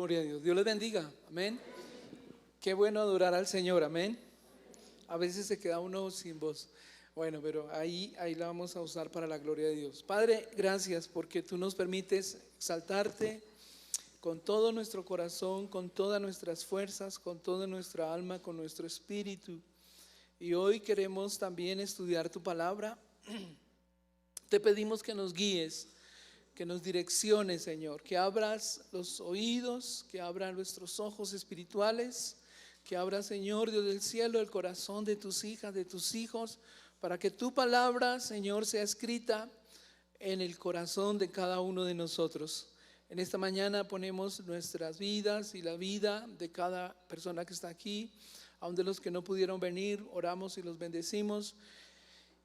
Gloria a Dios. Dios les bendiga. Amén. Qué bueno adorar al Señor. Amén. A veces se queda uno sin voz. Bueno, pero ahí la vamos a usar para la gloria de Dios. Padre, gracias porque tú nos permites exaltarte con todo nuestro corazón, con todas nuestras fuerzas, con toda nuestra alma, con nuestro espíritu. Y hoy queremos también estudiar tu palabra. Te pedimos que nos guíes, que nos direcciones, Señor, que abras los oídos, que abras nuestros ojos espirituales, que abras, Señor, Dios del cielo, el corazón de tus hijas, de tus hijos, para que tu palabra, Señor, sea escrita en el corazón de cada uno de nosotros. En esta mañana ponemos nuestras vidas y la vida de cada persona que está aquí, aun de los que no pudieron venir, oramos y los bendecimos.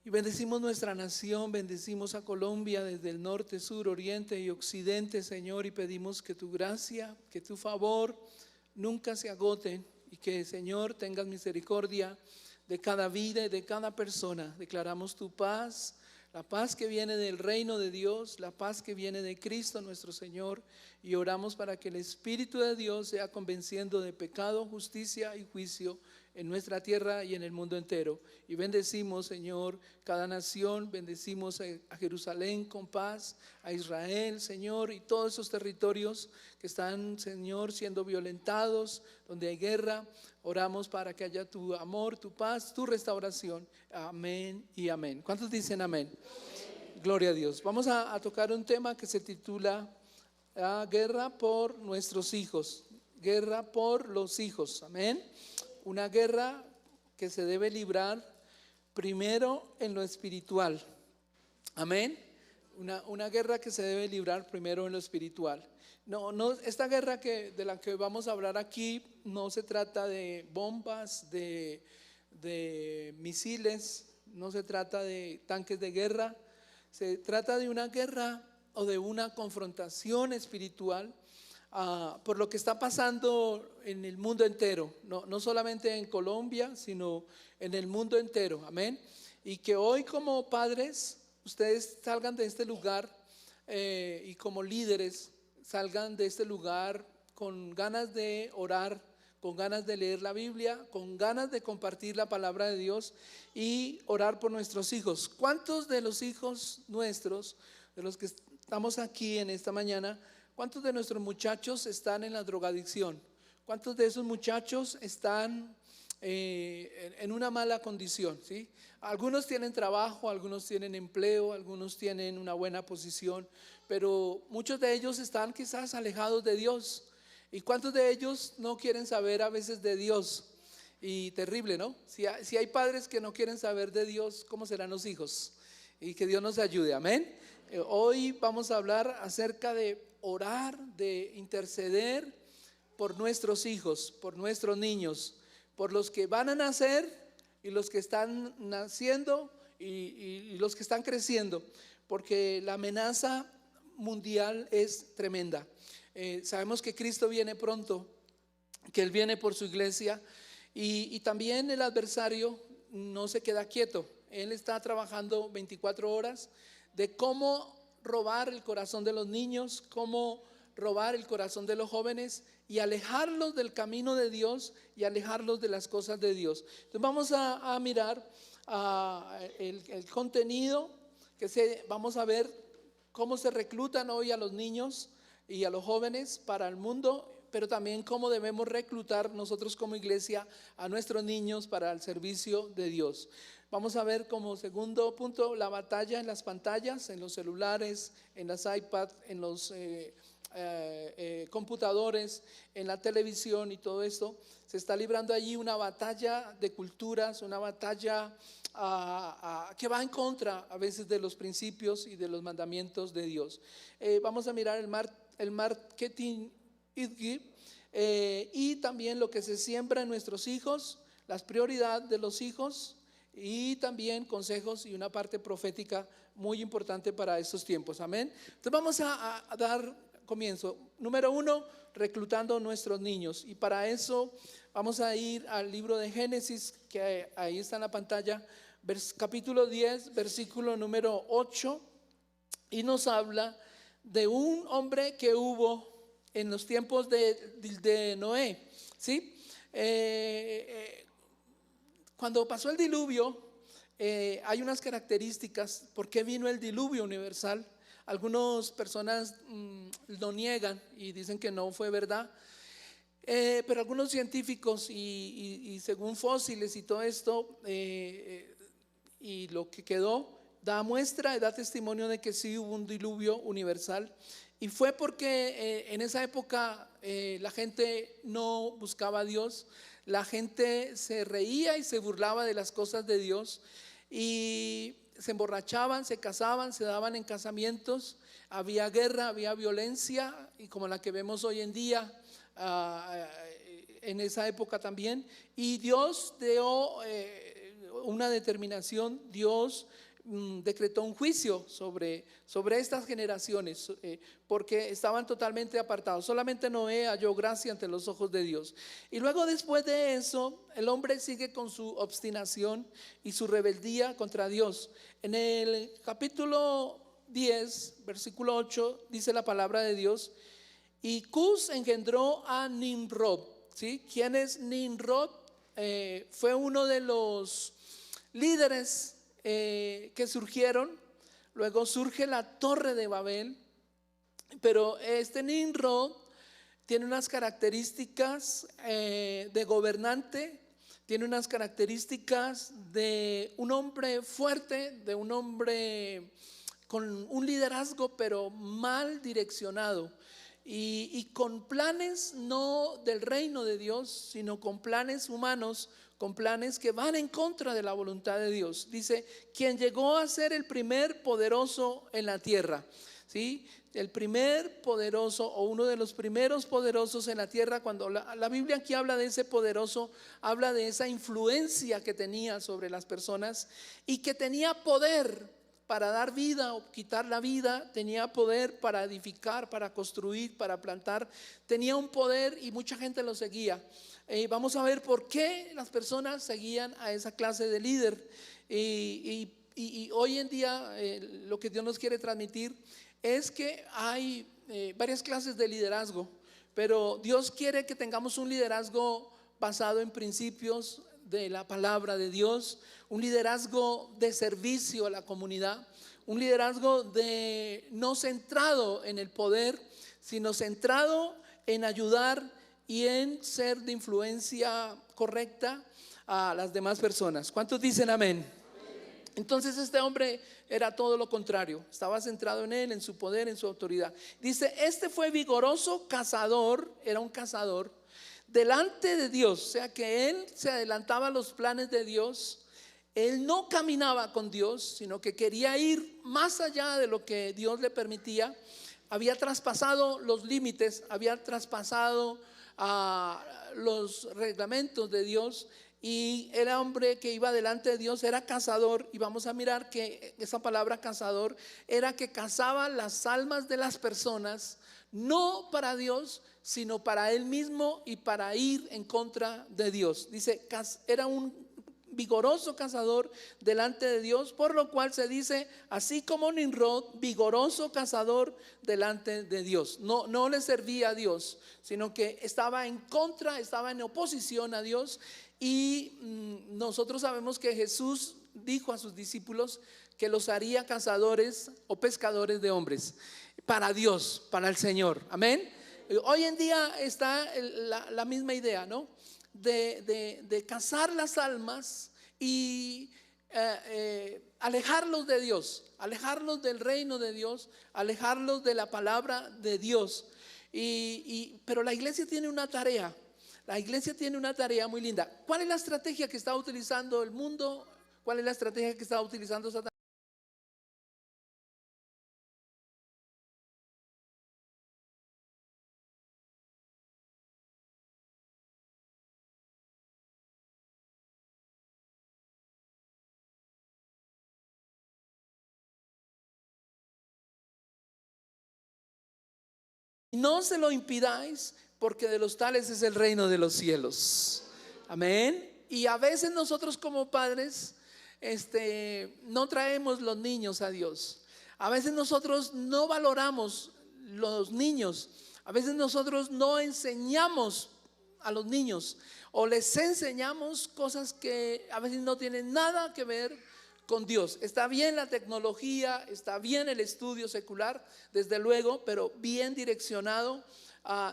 Y bendecimos nuestra nación, bendecimos a Colombia desde el norte, sur, oriente y occidente, Señor, y pedimos que tu gracia, que tu favor nunca se agoten y que, Señor, tengas misericordia de cada vida y de cada persona. Declaramos tu paz, la paz que viene del reino de Dios, la paz que viene de Cristo nuestro Señor, y oramos para que el Espíritu de Dios sea convenciendo de pecado, justicia y juicio en nuestra tierra y en el mundo entero. Y bendecimos, Señor, cada nación, bendecimos a Jerusalén con paz, a Israel, Señor, y todos esos territorios que están, Señor, siendo violentados, donde hay guerra. Oramos para que haya tu amor, tu paz, tu restauración. Amén y amén. ¿Cuántos dicen amén? Gloria a Dios. Vamos a tocar un tema que se titula Guerra por nuestros hijos. Guerra por los hijos. Amén. Una guerra que se debe librar primero en lo espiritual. Amén. Una guerra que se debe librar primero en lo espiritual. No, esta guerra de la que vamos a hablar aquí no se trata de bombas, de misiles, no se trata de tanques de guerra. Se trata de una guerra o de una confrontación espiritual por lo que está pasando en el mundo entero, no solamente en Colombia, sino en el mundo entero. Amén. Y que hoy, como padres, ustedes salgan de este lugar y como líderes salgan de este lugar con ganas de orar, con ganas de leer la Biblia, con ganas de compartir la palabra de Dios y orar por nuestros hijos. ¿Cuántos de los hijos nuestros, de los que estamos aquí en esta mañana, cuántos de nuestros muchachos están en la drogadicción? ¿Cuántos de esos muchachos están en una mala condición? ¿Sí? Algunos tienen trabajo, algunos tienen empleo, algunos tienen una buena posición, pero muchos de ellos están quizás alejados de Dios. ¿Y cuántos de ellos no quieren saber a veces de Dios? Y terrible, ¿no? Si hay padres que no quieren saber de Dios, ¿cómo serán los hijos? Y que Dios nos ayude, amén. Hoy vamos a hablar acerca de orar, de interceder por nuestros hijos, por nuestros niños, por los que van a nacer y los que están naciendo y los que están creciendo, porque la amenaza mundial es tremenda. Sabemos que Cristo viene pronto, que Él viene por su iglesia y también el adversario no se queda quieto. Él está trabajando 24 horas de cómo robar el corazón de los niños, cómo robar el corazón de los jóvenes y alejarlos del camino de Dios y alejarlos de las cosas de Dios. Entonces vamos a mirar el contenido vamos a ver cómo se reclutan hoy a los niños y a los jóvenes para el mundo, pero también cómo debemos reclutar nosotros como iglesia a nuestros niños para el servicio de Dios. Vamos a ver como segundo punto la batalla en las pantallas, en los celulares, en las iPads, en los computadores, en la televisión y todo esto. Se está librando allí una batalla de culturas, una batalla que va en contra a veces de los principios y de los mandamientos de Dios. Vamos a mirar el marketing y también lo que se siembra en nuestros hijos, las prioridades de los hijos y también consejos y una parte profética muy importante para estos tiempos. Amén. Entonces vamos a dar comienzo. Número 1, reclutando nuestros niños, y para eso vamos a ir al libro de Génesis, que ahí está en la pantalla, capítulo 10, versículo número 8, y nos habla de un hombre que hubo en los tiempos de Noé, ¿sí? Cuando pasó el diluvio, hay unas características. ¿Por qué vino el diluvio universal? Algunas personas lo niegan y dicen que no fue verdad. Pero algunos científicos y según fósiles y todo esto, y lo que quedó, da muestra y da testimonio de que sí hubo un diluvio universal. Y fue porque en esa época la gente no buscaba a Dios, la gente se reía y se burlaba de las cosas de Dios, y se emborrachaban, se casaban, se daban en casamientos, había guerra, había violencia, y como la que vemos hoy en día, en esa época también. Y Dios dio una determinación, Dios decretó un juicio sobre estas generaciones, porque estaban totalmente apartados. Solamente Noé halló gracia ante los ojos de Dios. Y luego, después de eso, el hombre sigue con su obstinación y su rebeldía contra Dios. En el capítulo 10, versículo 8, dice la palabra de Dios: y Cus engendró a Nimrod, ¿sí? ¿Quién es Nimrod? Fue uno de los líderes que surgieron. Luego surge la Torre de Babel, pero este Nimrod tiene unas características de gobernante, tiene unas características de un hombre fuerte, de un hombre con un liderazgo pero mal direccionado. Y con planes no del reino de Dios, sino con planes humanos, con planes que van en contra de la voluntad de Dios. Dice: quien llegó a ser el primer poderoso en la tierra, ¿sí? El primer poderoso, o uno de los primeros poderosos en la tierra. Cuando la Biblia aquí habla de ese poderoso, habla de esa influencia que tenía sobre las personas y que tenía poder para dar vida o quitar la vida, tenía poder para edificar, para construir, para plantar, tenía un poder y mucha gente lo seguía. Vamos a ver por qué las personas seguían a esa clase de líder. Y hoy en día lo que Dios nos quiere transmitir es que hay varias clases de liderazgo, pero Dios quiere que tengamos un liderazgo basado en principios de la palabra de Dios, un liderazgo de servicio a la comunidad, un liderazgo no centrado en el poder, sino centrado en ayudar y en ser de influencia correcta a las demás personas. ¿Cuántos dicen amén? Entonces este hombre era todo lo contrario, estaba centrado en él, en su poder, en su autoridad. Dice: este fue vigoroso cazador, era un cazador delante de Dios. O sea que él se adelantaba a los planes de Dios. Él no caminaba con Dios, sino que quería ir más allá de lo que Dios le permitía. Había traspasado los límites, había traspasado los reglamentos de Dios, y era hombre que iba delante de Dios, era cazador. Y vamos a mirar que esa palabra cazador era que cazaba las almas de las personas, no para Dios, sino para él mismo y para ir en contra de Dios. Dice: era un vigoroso cazador delante de Dios, por lo cual se dice: así como Nimrod, vigoroso cazador delante de Dios. No le servía a Dios, sino que estaba en contra, estaba en oposición a Dios. Y nosotros sabemos que Jesús dijo a sus discípulos que los haría cazadores o pescadores de hombres para Dios, para el Señor. Amén. Hoy en día está la misma idea, ¿no? De cazar las almas y alejarlos de Dios, alejarlos del reino de Dios, alejarlos de la palabra de Dios. Pero la iglesia tiene una tarea. La iglesia tiene una tarea muy linda. ¿Cuál es la estrategia que está utilizando el mundo? ¿Cuál es la estrategia que está utilizando Satanás? No se lo impidáis, porque de los tales es el reino de los cielos. Amén. Y a veces nosotros como padres no traemos los niños a Dios. A veces nosotros no valoramos los niños. A veces nosotros no enseñamos a los niños o les enseñamos cosas que a veces no tienen nada que ver con Dios. Está bien la tecnología, está bien el estudio secular, desde luego, pero bien direccionado,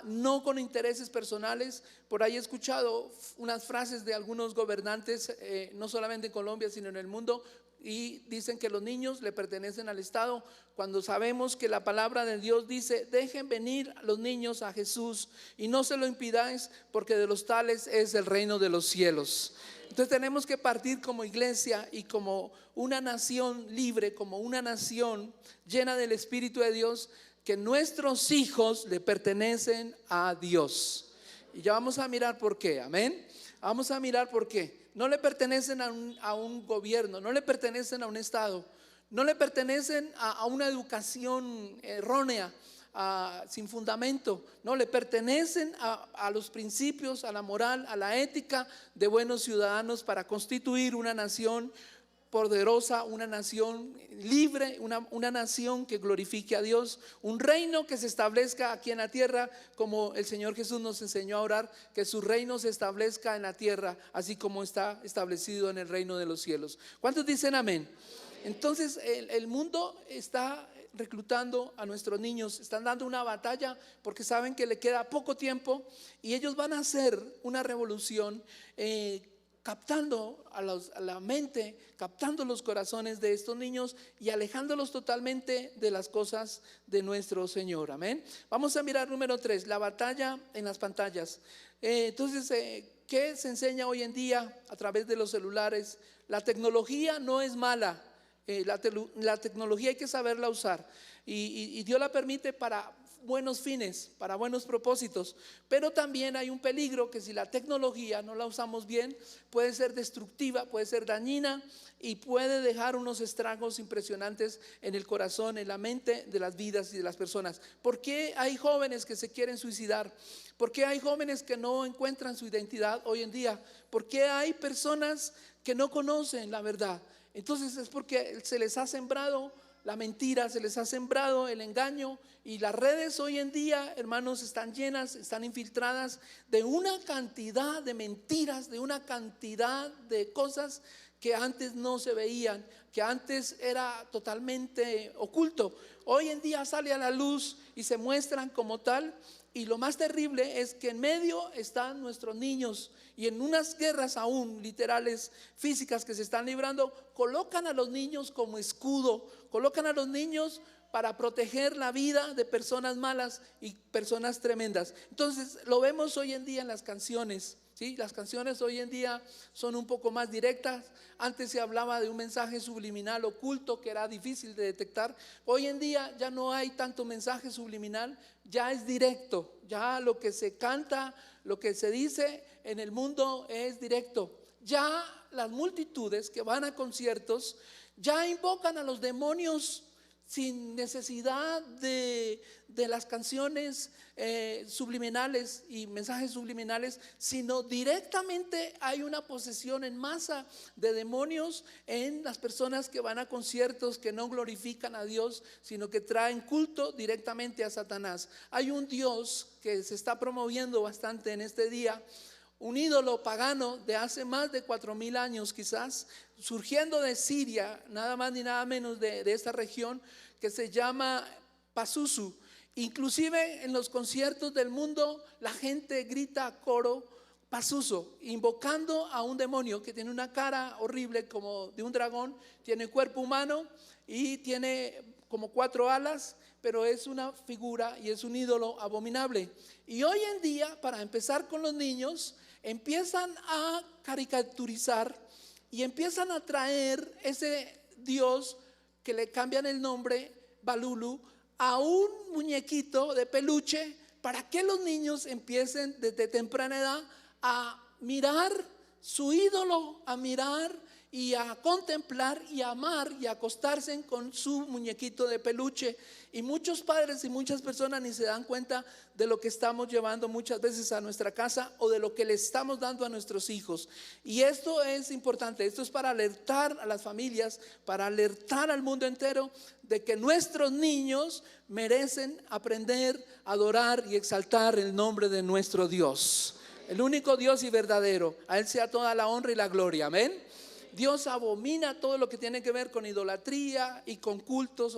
no con intereses personales. Por ahí he escuchado unas frases de algunos gobernantes, no solamente en Colombia, sino en el mundo, y dicen que los niños le pertenecen al Estado, cuando sabemos que la palabra de Dios dice: dejen venir a los niños a Jesús y no se lo impidáis, porque de los tales es el reino de los cielos. Entonces tenemos que partir como iglesia y como una nación libre, como una nación llena del Espíritu de Dios, que nuestros hijos le pertenecen a Dios. Y ya vamos a mirar por qué, amén. Vamos a mirar por qué. No le pertenecen a un gobierno, no le pertenecen a un Estado, no le pertenecen a una educación errónea, sin fundamento. No, le pertenecen a los principios, a la moral, a la ética de buenos ciudadanos para constituir una nación poderosa, una nación libre, una nación que glorifique a Dios, un reino que se establezca aquí en la tierra, como el Señor Jesús nos enseñó a orar, que su reino se establezca en la tierra, así como está establecido en el reino de los cielos. ¿Cuántos dicen amén? Entonces el mundo está reclutando a nuestros niños, están dando una batalla porque saben que le queda poco tiempo y ellos van a hacer una revolución, captando a la mente, captando los corazones de estos niños y alejándolos totalmente de las cosas de nuestro Señor, amén. Vamos a mirar número 3, la batalla en las pantallas. Entonces, ¿qué se enseña hoy en día a través de los celulares? La tecnología no es mala, la tecnología hay que saberla usar y Dios la permite para buenos fines, para buenos propósitos, pero también hay un peligro que si la tecnología no la usamos bien, puede ser destructiva, puede ser dañina y puede dejar unos estragos impresionantes en el corazón, en la mente de las vidas y de las personas. ¿Por qué hay jóvenes que se quieren suicidar? ¿Por qué hay jóvenes que no encuentran su identidad hoy en día? ¿Por qué hay personas que no conocen la verdad? Entonces es porque se les ha sembrado la mentira, se les ha sembrado el engaño, y las redes hoy en día, hermanos, están llenas, están infiltradas de una cantidad de mentiras, de una cantidad de cosas que antes no se veían, que antes era totalmente oculto. Hoy en día sale a la luz y se muestran como tal. Y lo más terrible es que en medio están nuestros niños, y en unas guerras aún literales, físicas que se están librando, colocan a los niños como escudo, colocan a los niños para proteger la vida de personas malas y personas tremendas. Entonces lo vemos hoy en día en las canciones. ¿Sí? Las canciones hoy en día son un poco más directas. Antes se hablaba de un mensaje subliminal oculto que era difícil de detectar. Hoy en día ya no hay tanto mensaje subliminal, ya es directo. Ya lo que se canta, lo que se dice en el mundo es directo. Ya las multitudes que van a conciertos ya invocan a los demonios sin necesidad de las canciones subliminales y mensajes subliminales, sino directamente hay una posesión en masa de demonios en las personas que van a conciertos que no glorifican a Dios, sino que traen culto directamente a Satanás. Hay un Dios que se está promoviendo bastante en este día, un ídolo pagano de hace más de 4,000 años quizás, surgiendo de Siria, nada más ni nada menos de esta región, que se llama Pazuzu. Inclusive en los conciertos del mundo la gente grita a coro Pazuzu, invocando a un demonio que tiene una cara horrible como de un dragón, tiene cuerpo humano y tiene como 4 alas, pero es una figura y es un ídolo abominable. Y hoy en día, para empezar con los niños, empiezan a caricaturizar y empiezan a traer ese Dios que le cambian el nombre, Balulu, a un muñequito de peluche, para que los niños empiecen desde temprana edad a mirar su ídolo, a mirar y a contemplar y a amar y a acostarse con su muñequito de peluche. Y muchos padres y muchas personas ni se dan cuenta de lo que estamos llevando muchas veces a nuestra casa o de lo que le estamos dando a nuestros hijos. Y esto es importante, esto es para alertar a las familias, para alertar al mundo entero de que nuestros niños merecen aprender a adorar y exaltar el nombre de nuestro Dios, el único Dios y verdadero. A Él sea toda la honra y la gloria, amén. Dios abomina todo lo que tiene que ver con idolatría y con cultos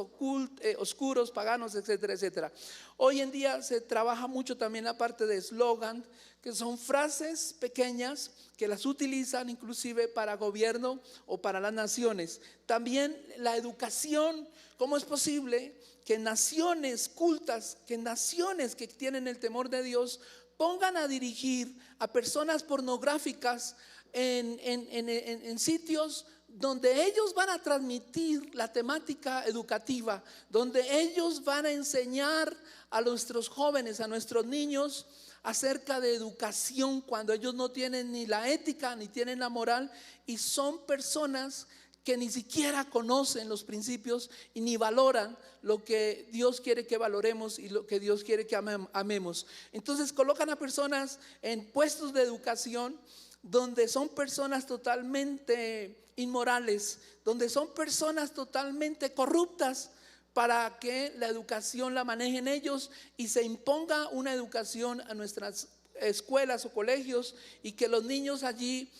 oscuros, paganos, etcétera, etcétera. Hoy en día se trabaja mucho también la parte de eslogan, que son frases pequeñas que las utilizan inclusive para gobierno o para las naciones. También la educación. ¿Cómo es posible que naciones cultas, que naciones que tienen el temor de Dios pongan a dirigir a personas pornográficas en sitios donde ellos van a transmitir la temática educativa, donde ellos van a enseñar a nuestros jóvenes, a nuestros niños acerca de educación, cuando ellos no tienen ni la ética ni tienen la moral, y son personas que ni siquiera conocen los principios y ni valoran lo que Dios quiere que valoremos y lo que Dios quiere que amemos. Entonces colocan a personas en puestos de educación donde son personas totalmente inmorales, donde son personas totalmente corruptas, para que la educación la manejen ellos y se imponga una educación a nuestras escuelas o colegios, y que los niños allí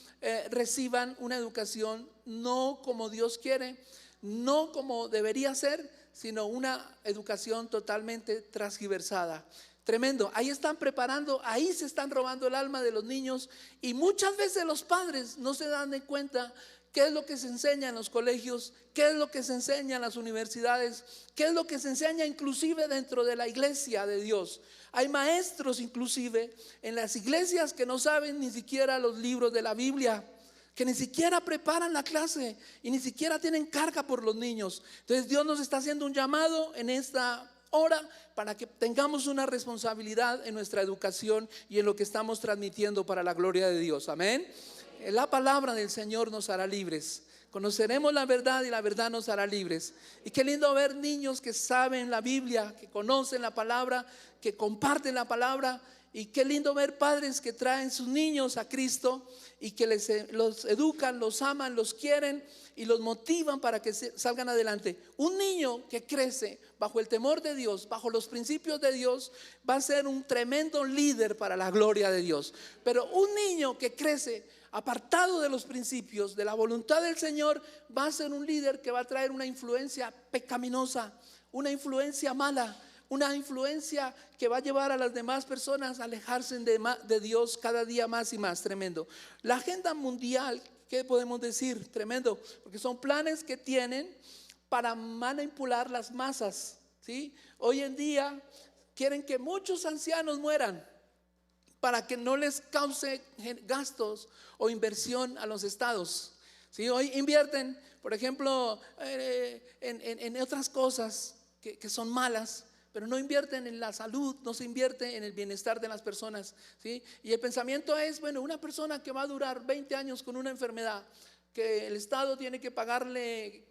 reciban una educación no como Dios quiere, no como debería ser, sino una educación totalmente transgiversada. Tremendo, ahí están preparando, ahí se están robando el alma de los niños, y muchas veces los padres no se dan de cuenta qué es lo que se enseña en los colegios, qué es lo que se enseña en las universidades, qué es lo que se enseña inclusive dentro de la iglesia de Dios. Hay maestros inclusive en las iglesias que no saben ni siquiera los libros de la Biblia, que ni siquiera preparan la clase y ni siquiera tienen carga por los niños. Entonces Dios nos está haciendo un llamado en esta hora para que tengamos una responsabilidad en nuestra educación y en lo que estamos transmitiendo para la gloria de Dios, amén. La palabra del Señor nos hará libres. Conoceremos la verdad y la verdad nos hará libres. Y qué lindo ver niños que saben la Biblia, que conocen la palabra, que comparten la palabra. Y qué lindo ver padres que traen sus niños a Cristo y que los educan, los aman, los quieren y los motivan para que salgan adelante. Un niño que crece bajo el temor de Dios, bajo los principios de Dios, va a ser un tremendo líder para la gloria de Dios. Pero un niño que crece apartado de los principios, de la voluntad del Señor, va a ser un líder que va a traer una influencia pecaminosa, una influencia mala, una influencia que va a llevar a las demás personas a alejarse de Dios cada día más y más. Tremendo. La agenda mundial, ¿qué podemos decir? Tremendo, porque son planes que tienen para manipular las masas, ¿sí? Hoy en día quieren que muchos ancianos mueran para que no les cause gastos o inversión a los estados, ¿sí? Hoy invierten, por ejemplo, en otras cosas que son malas, pero no invierten en la salud, no se invierte en el bienestar de las personas, ¿sí? Y el pensamiento es, bueno, una persona que va a durar 20 años con una enfermedad, que el Estado tiene que pagarle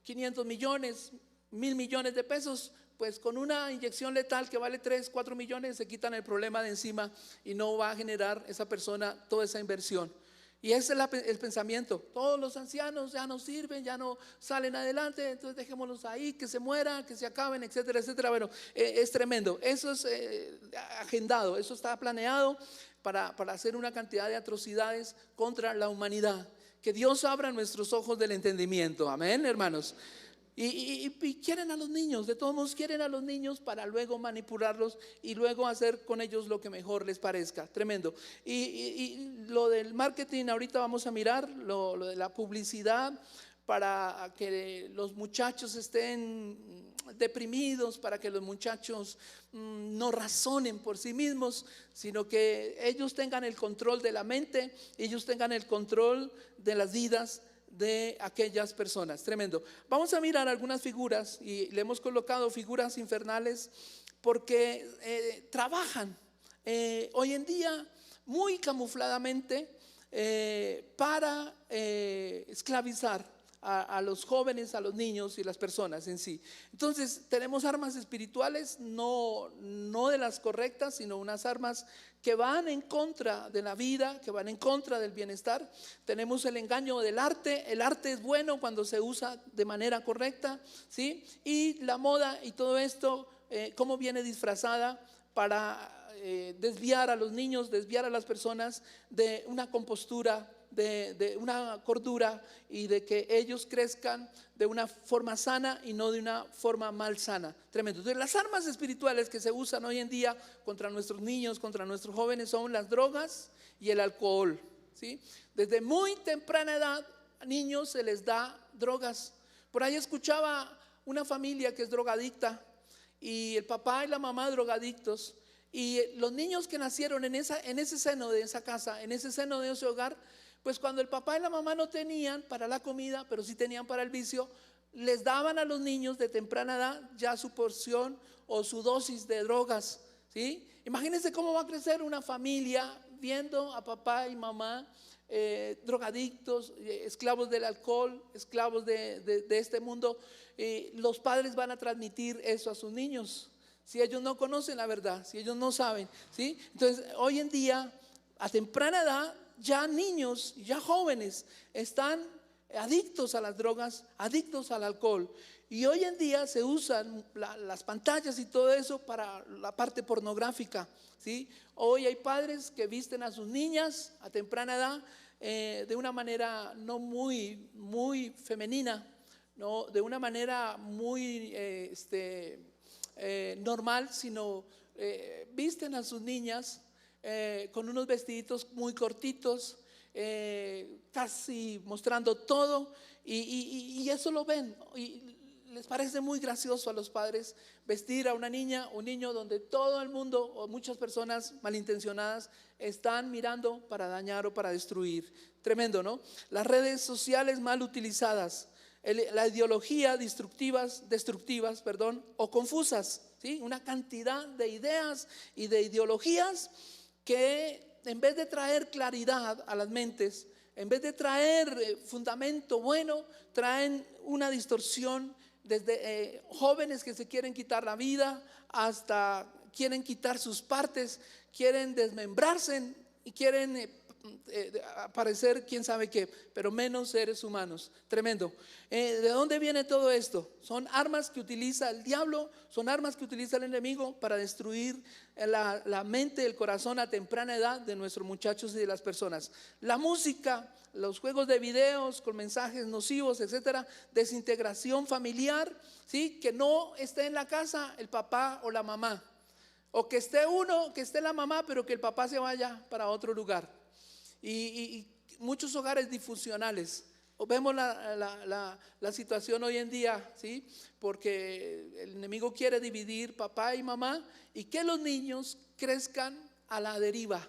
500 millones, 1,000 millones de pesos, pues con una inyección letal que vale 3, 4 millones se quitan el problema de encima y no va a generar esa persona toda esa inversión. Y ese es el pensamiento. Todos los ancianos ya no sirven, ya no salen adelante, entonces dejémoslos ahí, que se mueran, que se acaben, etcétera, etcétera. Bueno, es tremendo. Eso es agendado, eso está planeado para hacer una cantidad de atrocidades contra la humanidad. Que Dios abra nuestros ojos del entendimiento. Amén, hermanos. Y quieren a los niños, de todos modos quieren a los niños para luego manipularlos y luego hacer con ellos lo que mejor les parezca. Tremendo. Y lo del marketing, ahorita vamos a mirar lo de la publicidad para que los muchachos estén deprimidos, para que los muchachos no razonen por sí mismos, sino que ellos tengan el control de la mente, ellos tengan el control de las vidas de aquellas personas. Tremendo. Vamos a mirar algunas figuras y le hemos colocado figuras infernales porque trabajan hoy en día muy camufladamente para esclavizar a los jóvenes, a los niños y las personas en sí. Entonces tenemos armas espirituales, no de las correctas, sino unas armas que van en contra de la vida, que van en contra del bienestar. Tenemos el engaño del arte. El arte es bueno cuando se usa de manera correcta, ¿sí? Y la moda y todo esto, cómo viene disfrazada para desviar a los niños, desviar a las personas de una compostura, de una cordura, y de que ellos crezcan de una forma sana y no de una forma malsana. Tremendo. Entonces, las armas espirituales que se usan hoy en día contra nuestros niños, contra nuestros jóvenes, son las drogas y el alcohol, ¿sí? Desde muy temprana edad a niños se les da drogas. Por ahí escuchaba una familia que es drogadicta y el papá y la mamá drogadictos, y los niños que nacieron en ese seno de esa casa, en ese seno de ese hogar, pues cuando el papá y la mamá no tenían para la comida, pero sí tenían para el vicio, les daban a los niños de temprana edad ya su porción o su dosis de drogas, ¿sí? Imagínense cómo va a crecer una familia viendo a papá y mamá drogadictos, esclavos del alcohol, esclavos de este mundo. Los padres van a transmitir eso a sus niños, si ellos no conocen la verdad, si ellos no saben, ¿sí? Entonces, hoy en día, a temprana edad, ya niños, ya jóvenes están adictos a las drogas, adictos al alcohol. Y hoy en día se usan las pantallas y todo eso para la parte pornográfica, ¿sí? Hoy hay padres que visten a sus niñas a temprana edad de una manera no muy femenina, no, de una manera muy normal, sino visten a sus niñas con unos vestiditos muy cortitos, casi mostrando todo, y eso lo ven y les parece muy gracioso a los padres vestir a una niña o un niño donde todo el mundo o muchas personas malintencionadas están mirando para dañar o para destruir. Tremendo, ¿no? Las redes sociales mal utilizadas, la ideología destructivas, o confusas, ¿sí? Una cantidad de ideas y de ideologías que en vez de traer claridad a las mentes, en vez de traer fundamento bueno, traen una distorsión. Desde jóvenes que se quieren quitar la vida hasta quieren quitar sus partes, quieren desmembrarse y quieren parecer quién sabe qué, pero menos seres humanos. Tremendo. ¿De dónde viene todo esto? Son armas que utiliza el diablo, son armas que utiliza el enemigo para destruir la mente, el corazón a temprana edad de nuestros muchachos y de las personas. La música, los juegos de videos con mensajes nocivos, etcétera, desintegración familiar, ¿sí? Que no esté en la casa el papá o la mamá, o que esté uno, que esté la mamá, pero que el papá se vaya para otro lugar. Y muchos hogares disfuncionales. Vemos la situación hoy en día, ¿sí? Porque el enemigo quiere dividir papá y mamá y que los niños crezcan a la deriva,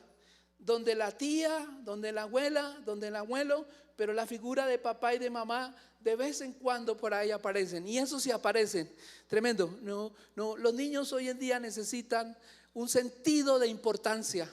donde la tía, donde la abuela, donde el abuelo, pero la figura de papá y de mamá de vez en cuando por ahí aparecen, y eso sí aparecen. Tremendo. No, los niños hoy en día necesitan un sentido de importancia.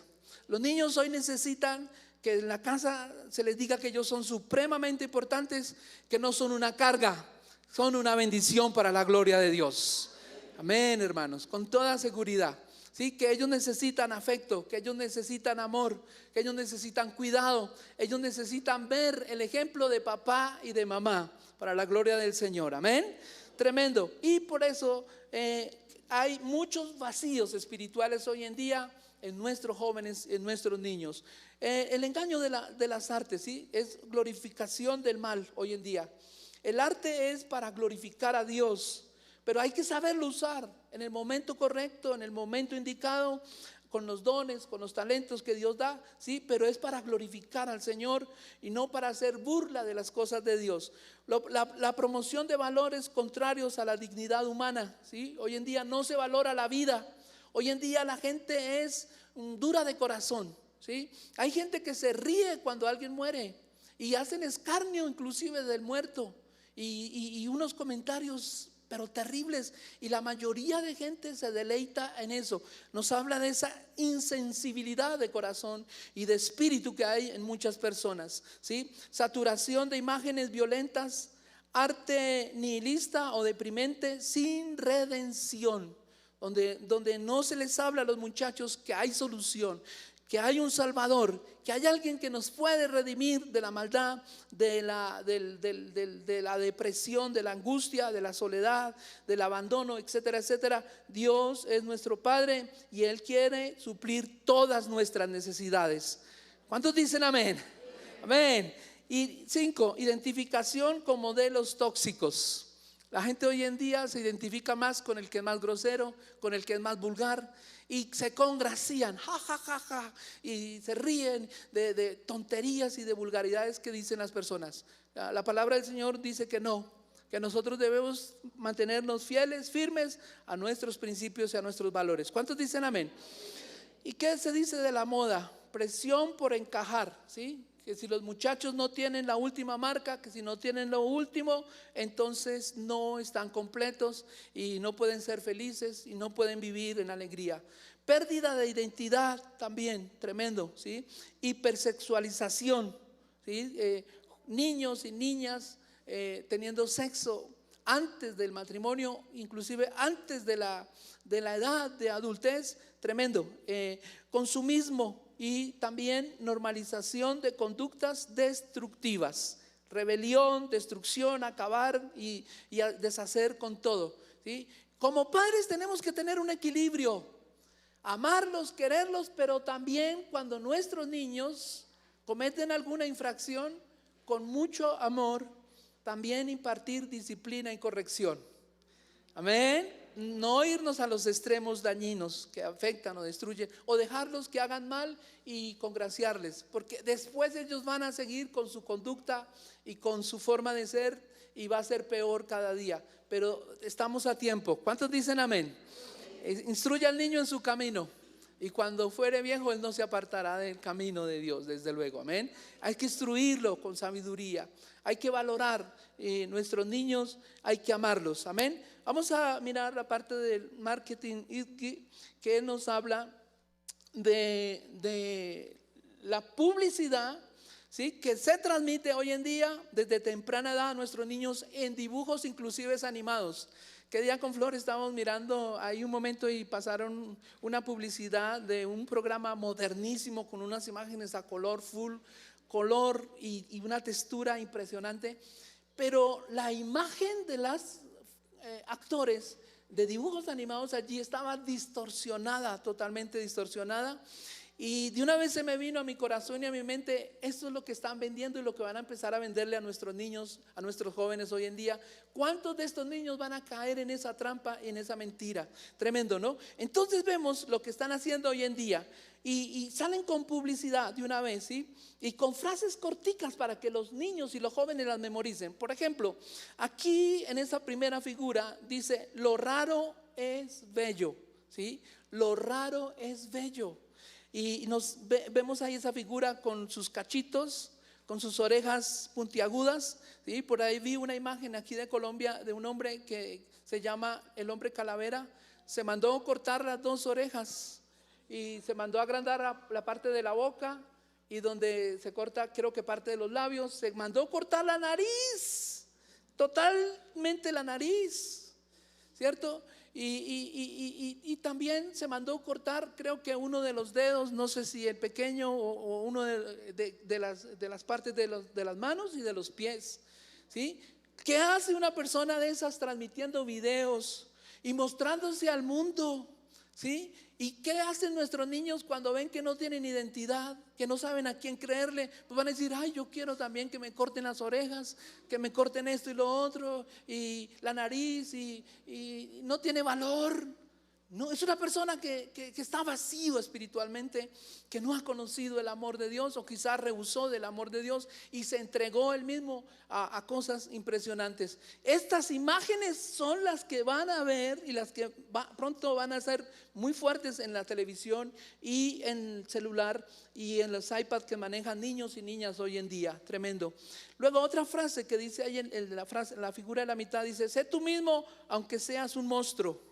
Los niños hoy necesitan que en la casa se les diga que ellos son supremamente importantes, que no son una carga, son una bendición para la gloria de Dios. Amén, hermanos, con toda seguridad. ¿Sí? Que ellos necesitan afecto, que ellos necesitan amor, que ellos necesitan cuidado, ellos necesitan ver el ejemplo de papá y de mamá para la gloria del Señor. Amén. Tremendo. Y por eso hay muchos vacíos espirituales hoy en día en nuestros jóvenes, en nuestros niños. El engaño de las artes, ¿sí? Es glorificación del mal hoy en día. El arte es para glorificar a Dios, pero hay que saberlo usar en el momento correcto, en el momento indicado, con los dones, con los talentos que Dios da, ¿sí? Pero es para glorificar al Señor y no para hacer burla de las cosas de Dios. La promoción de valores contrarios a la dignidad humana, ¿sí? Hoy en día no se valora la vida. Hoy en día la gente es dura de corazón, ¿sí? Hay gente que se ríe cuando alguien muere y hacen escarnio inclusive del muerto y unos comentarios pero terribles, y la mayoría de gente se deleita en eso. Nos habla de esa insensibilidad de corazón y de espíritu que hay en muchas personas, ¿sí? Saturación de imágenes violentas, arte nihilista o deprimente sin redención, donde no se les habla a los muchachos que hay solución, que hay un Salvador, que hay alguien que nos puede redimir de la maldad, de la depresión, de la angustia, de la soledad, del abandono, etcétera, etcétera. Dios es nuestro Padre y Él quiere suplir todas nuestras necesidades. ¿Cuántos dicen amén? Amén. Y 5, identificación con modelos tóxicos. La gente hoy en día se identifica más con el que es más grosero, con el que es más vulgar, y se congracían, ja, ja, ja, ja, y se ríen de tonterías y de vulgaridades que dicen las personas. La palabra del Señor dice que no, que nosotros debemos mantenernos fieles, firmes a nuestros principios y a nuestros valores. ¿Cuántos dicen amén? ¿Y qué se dice de la moda? Presión por encajar, ¿sí? Que si los muchachos no tienen la última marca, que si no tienen lo último, entonces no están completos y no pueden ser felices y no pueden vivir en alegría. Pérdida de identidad también, tremendo, ¿sí? Hipersexualización, ¿sí? Niños y niñas teniendo sexo antes del matrimonio, inclusive antes de la edad de adultez, tremendo. Consumismo y también normalización de conductas destructivas, rebelión, destrucción, acabar y deshacer con todo, ¿sí? Como padres tenemos que tener un equilibrio, amarlos, quererlos, pero también cuando nuestros niños cometen alguna infracción, con mucho amor, también impartir disciplina y corrección. Amén. No irnos a los extremos dañinos que afectan o destruyen, o dejarlos que hagan mal y congraciarles, porque después ellos van a seguir con su conducta y con su forma de ser y va a ser peor cada día. Pero estamos a tiempo. ¿Cuántos dicen amén? Instruye al niño en su camino y cuando fuere viejo él no se apartará del camino de Dios, desde luego. Amén. Hay que instruirlo con sabiduría, hay que valorar nuestros niños, hay que amarlos. Amén. Vamos a mirar la parte del marketing que nos habla de la publicidad, ¿sí? Que se transmite hoy en día desde temprana edad a nuestros niños en dibujos inclusive animados. Que día con Flor estábamos mirando ahí un momento y pasaron una publicidad de un programa modernísimo con unas imágenes a color, full color y una textura impresionante, pero la imagen de las actores de dibujos animados allí estaba distorsionada, totalmente distorsionada. Y de una vez se me vino a mi corazón y a mi mente, esto es lo que están vendiendo y lo que van a empezar a venderle a nuestros niños, a nuestros jóvenes hoy en día. ¿Cuántos de estos niños van a caer en esa trampa, en esa mentira? Tremendo, ¿no? Entonces vemos lo que están haciendo hoy en día y salen con publicidad de una vez, ¿sí? Y con frases corticas para que los niños y los jóvenes las memoricen. Por ejemplo, aquí en esa primera figura dice, lo raro es bello, ¿sí? Lo raro es bello. Y vemos ahí esa figura con sus cachitos, con sus orejas puntiagudas, ¿sí? Por ahí vi una imagen aquí de Colombia de un hombre que se llama el hombre calavera. Se mandó cortar las 2 orejas y se mandó agrandar la parte de la boca y donde se corta creo que parte de los labios. Se mandó cortar la nariz, totalmente la nariz, ¿cierto? Y también se mandó cortar creo que uno de los dedos, no sé si el pequeño o uno de las partes de las manos y de los pies, ¿sí? ¿Qué hace una persona de esas transmitiendo videos y mostrándose al mundo? ¿Sí? ¿Y qué hacen nuestros niños cuando ven que no tienen identidad, que no saben a quién creerle? Pues van a decir, ay, yo quiero también que me corten las orejas, que me corten esto y lo otro, y la nariz, y no tiene valor. No, es una persona que está vacío espiritualmente, que no ha conocido el amor de Dios, o quizás rehusó del amor de Dios y se entregó él mismo a cosas impresionantes. Estas imágenes son las que van a ver y las que pronto van a ser muy fuertes en la televisión y en el celular y en los iPads que manejan niños y niñas hoy en día. Tremendo. Luego otra frase que dice ahí en la figura de la mitad, dice: sé tú mismo aunque seas un monstruo.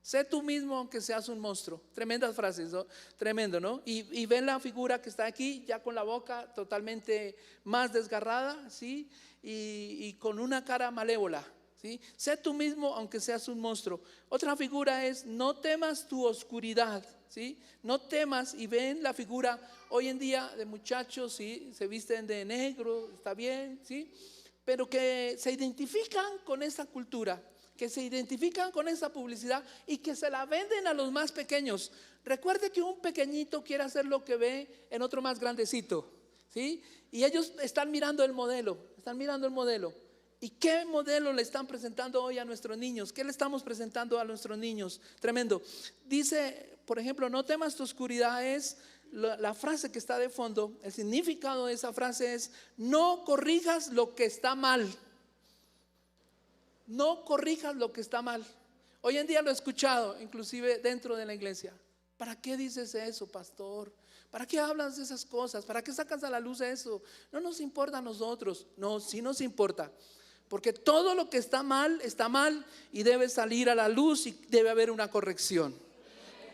Sé tú mismo aunque seas un monstruo. Tremendas frases, ¿no? Tremendo, ¿no? Y ven la figura que está aquí, ya con la boca totalmente más desgarrada, ¿sí? Y con una cara malévola, ¿sí? Sé tú mismo aunque seas un monstruo. Otra figura es: no temas tu oscuridad, ¿sí? No temas. Y ven la figura hoy en día de muchachos, ¿sí? Se visten de negro, está bien, ¿sí? Pero que se identifican con esa cultura, que se identifican con esa publicidad y que se la venden a los más pequeños. Recuerde que un pequeñito quiere hacer lo que ve en otro más grandecito, ¿sí? Y ellos están mirando el modelo, ¿Y qué modelo le están presentando hoy a nuestros niños? ¿Qué le estamos presentando a nuestros niños? Tremendo. Dice, por ejemplo, no temas tu oscuridad. Es la frase que está de fondo. El significado de esa frase es: no corrijas lo que está mal. No corrijas lo que está mal. Hoy en día lo he escuchado, inclusive dentro de la iglesia. ¿Para qué dices eso, pastor? ¿Para qué hablas de esas cosas? ¿Para qué sacas a la luz eso? No nos importa a nosotros. No, sí nos importa. Porque todo lo que está mal y debe salir a la luz y debe haber una corrección.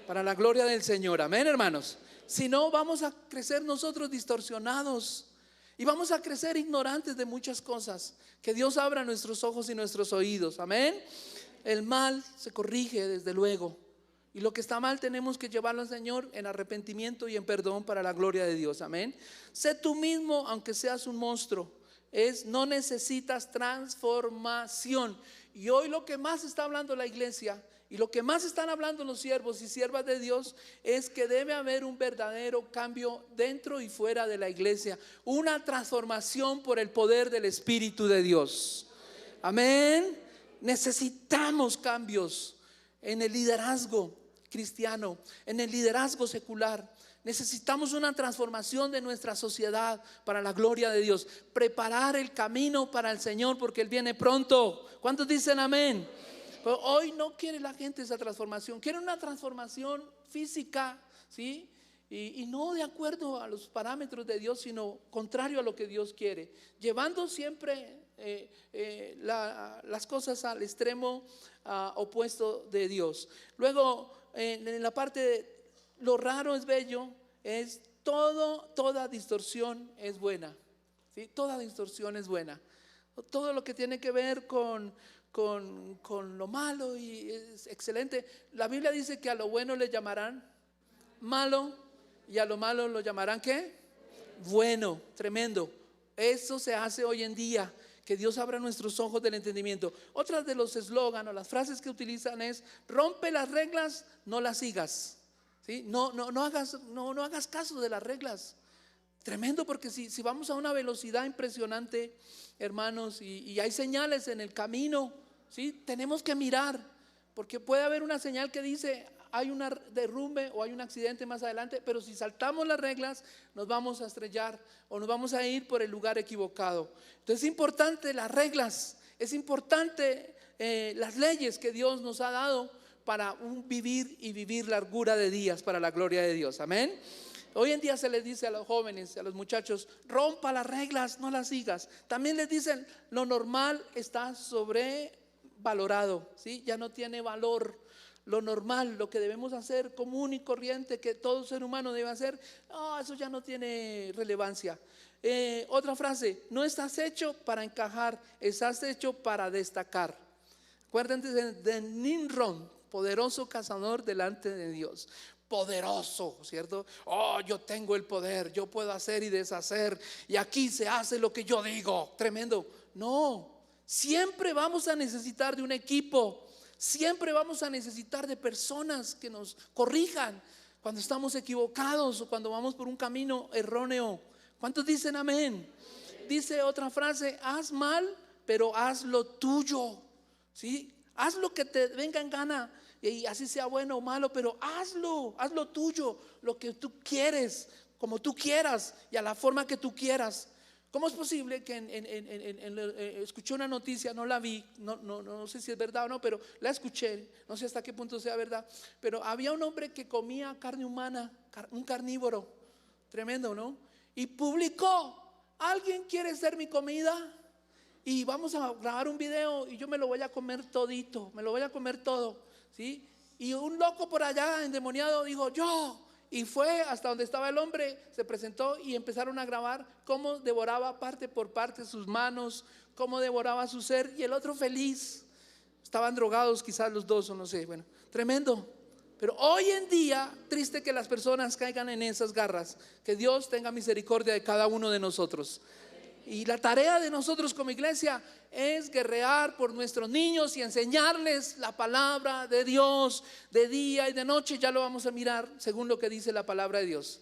Para la gloria del Señor. Amén, hermanos. Si no, vamos a crecer nosotros distorsionados. Y vamos a crecer ignorantes de muchas cosas. Que Dios abra nuestros ojos y nuestros oídos. Amén. El mal se corrige desde luego. Y lo que está mal tenemos que llevarlo al Señor en arrepentimiento y en perdón para la gloria de Dios. Amén. Sé tú mismo aunque seas un monstruo. No necesitas transformación. Y hoy lo que más está hablando la iglesia y lo que más están hablando los siervos y siervas de Dios es que debe haber un verdadero cambio dentro y fuera de la iglesia, una transformación por el poder del Espíritu de Dios. Amén. Necesitamos cambios en el liderazgo cristiano, en el liderazgo secular. Necesitamos una transformación de nuestra sociedad para la gloria de Dios. Preparar el camino para el Señor porque Él viene pronto. ¿Cuántos dicen amén? Pero hoy no quiere la gente esa transformación. Quiere una transformación física, ¿sí? Y no de acuerdo a los parámetros de Dios, sino contrario a lo que Dios quiere. Llevando siempre las cosas al extremo opuesto de Dios. Luego, en la parte de lo raro es bello, es toda distorsión es buena, ¿sí? Toda distorsión es buena. Todo lo que tiene que ver con lo malo y es excelente. La Biblia dice que a lo bueno le llamarán malo y a lo malo lo llamarán ¿qué? Bueno. Tremendo. Eso se hace hoy en día. Que Dios abra nuestros ojos del entendimiento. Otras de los eslóganes o las frases que utilizan es: rompe las reglas, no las sigas, ¿sí? No hagas caso de las reglas. Tremendo, porque si vamos a una velocidad impresionante, hermanos, y hay señales en el camino, ¿sí? Tenemos que mirar, porque puede haber una señal que dice hay un derrumbe o hay un accidente más adelante, pero si saltamos las reglas nos vamos a estrellar o nos vamos a ir por el lugar equivocado. Entonces es importante las reglas, es importante las leyes que Dios nos ha dado para vivir largura de días para la gloria de Dios. Amén. Hoy en día se les dice a los jóvenes, a los muchachos: rompa las reglas, no las sigas. También les dicen: lo normal está sobrevalorado, ¿sí? Ya no tiene valor. Lo normal, lo que debemos hacer común y corriente, que todo ser humano debe hacer, eso ya no tiene relevancia. Otra frase: no estás hecho para encajar, estás hecho para destacar. Acuérdense de Nimrod, poderoso cazador delante de Dios. Poderoso, ¿cierto? Yo tengo el poder, yo puedo hacer y deshacer, y aquí se hace lo que yo digo. Tremendo. No, siempre vamos a necesitar de un equipo. Siempre vamos a necesitar de personas que nos corrijan cuando estamos equivocados o cuando vamos por un camino erróneo. ¿Cuántos dicen amén? Dice otra frase: haz mal, pero haz lo tuyo, ¿sí? Haz lo que te venga en gana. y así sea bueno o malo, pero hazlo tuyo, lo que tú quieres, como tú quieras y a la forma que tú quieras. ¿Cómo es posible que escuché una noticia, no la vi, no sé si es verdad o no, pero la escuché, no sé hasta qué punto sea verdad, pero había un hombre que comía carne humana, un carnívoro, tremendo, ¿no? Y publicó: ¿alguien quiere ser mi comida? Y vamos a grabar un video y yo me lo voy a comer todito, me lo voy a comer todo, ¿sí? Y un loco por allá endemoniado dijo: yo. Y fue hasta donde estaba el hombre, se presentó y empezaron a grabar cómo devoraba parte por parte sus manos, cómo devoraba su ser, y el otro feliz. Estaban drogados quizás los dos o no sé, bueno, tremendo. Pero hoy en día, triste que las personas caigan en esas garras. Que Dios tenga misericordia de cada uno de nosotros. Y la tarea de nosotros como iglesia es guerrear por nuestros niños y enseñarles la palabra de Dios de día y de noche. Ya lo vamos a mirar según lo que dice la palabra de Dios.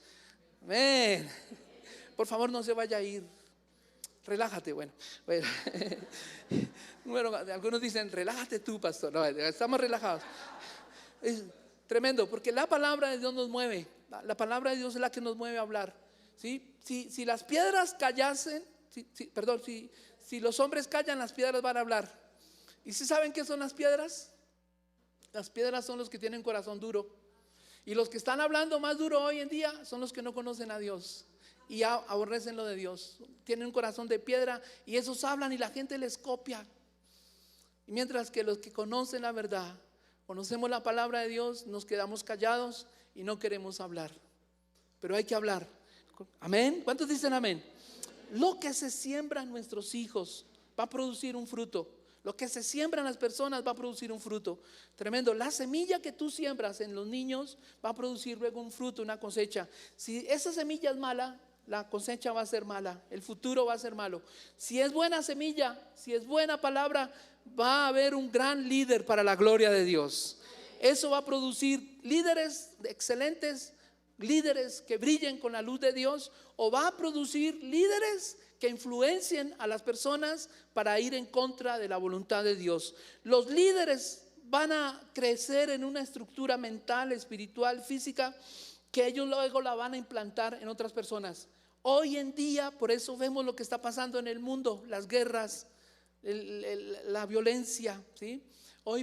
Amén. Por favor, no se vaya a ir. Relájate, bueno. Bueno, algunos dicen: relájate tú, pastor. No, estamos relajados. Es tremendo, porque la palabra de Dios nos mueve. La palabra de Dios es la que nos mueve a hablar, ¿sí? Si las piedras callasen, si los hombres callan, las piedras van a hablar. ¿Y si saben qué son las piedras? Las piedras son los que tienen corazón duro. Y los que están hablando más duro hoy en día son los que no conocen a Dios y aborrecen lo de Dios. Tienen un corazón de piedra y esos hablan y la gente les copia. Y mientras que los que conocen la verdad, conocemos la palabra de Dios, nos quedamos callados y no queremos hablar. Pero hay que hablar. Amén. ¿Cuántos dicen amén? Lo que se siembra en nuestros hijos va a producir un fruto. Lo que se siembra en las personas va a producir un fruto. Tremendo. La semilla que tú siembras en los niños va a producir luego un fruto, una cosecha. Si esa semilla es mala, la cosecha va a ser mala, el futuro va a ser malo. Si es buena semilla, si es buena palabra, va a haber un gran líder para la gloria de Dios. Eso va a producir líderes excelentes, líderes que brillen con la luz de Dios, o va a producir líderes que influencien a las personas para ir en contra de la voluntad de Dios. Los líderes van a crecer en una estructura mental, espiritual, física, que ellos luego la van a implantar en otras personas. Hoy en día, por eso vemos lo que está pasando en el mundo, las guerras, la violencia, ¿sí?